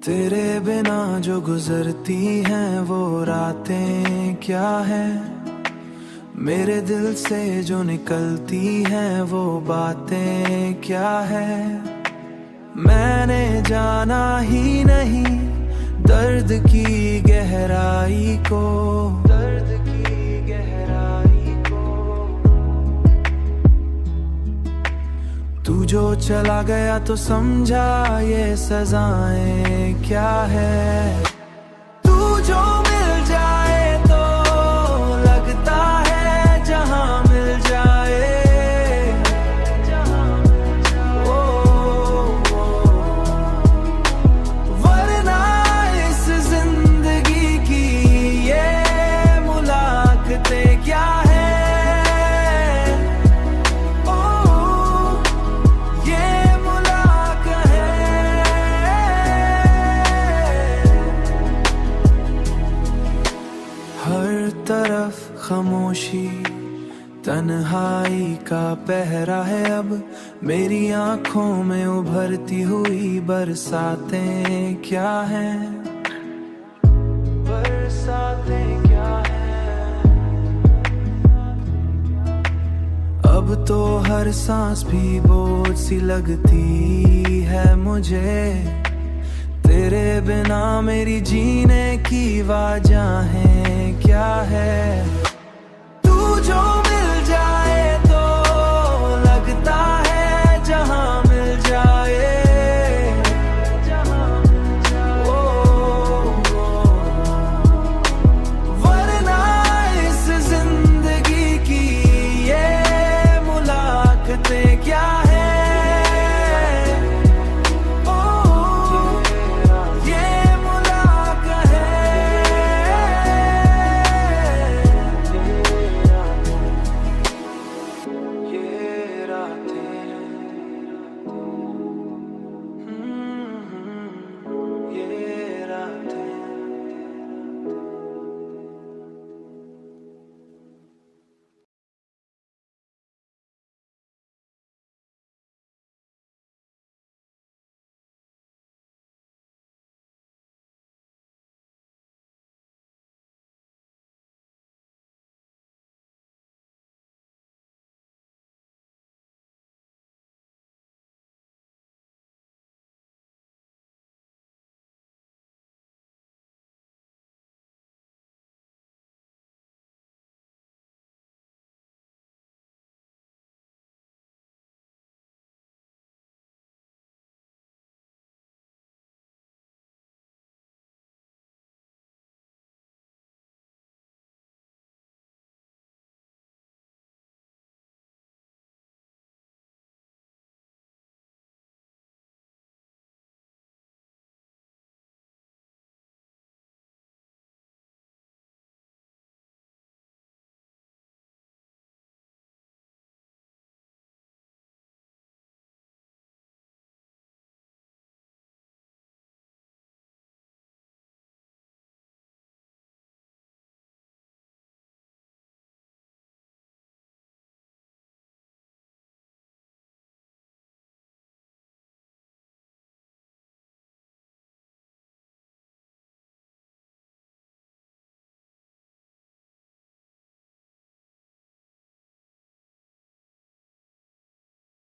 तेरे बिना जो गुजरती हैं वो रातें क्या है, मेरे दिल से जो निकलती हैं वो बातें क्या है। मैंने जाना ही नहीं दर्द की गहराई को, दर्द की गहराई को। तू जो चला गया तो समझा ये सजाएं क्या है। तू जो मिल जाए तो लगता है जहां मिल जाए, ओ, वरना इस जिंदगी की ये मुलाकातें क्या है। हर तरफ खामोशी तन्हाई का पहरा है, अब मेरी आंखों में उभरती हुई बरसातें क्या हैं, बरसातें क्या हैं। अब तो हर सांस भी बोझ सी लगती है मुझे, तेरे बिना मेरी जीने की वजहें क्या है।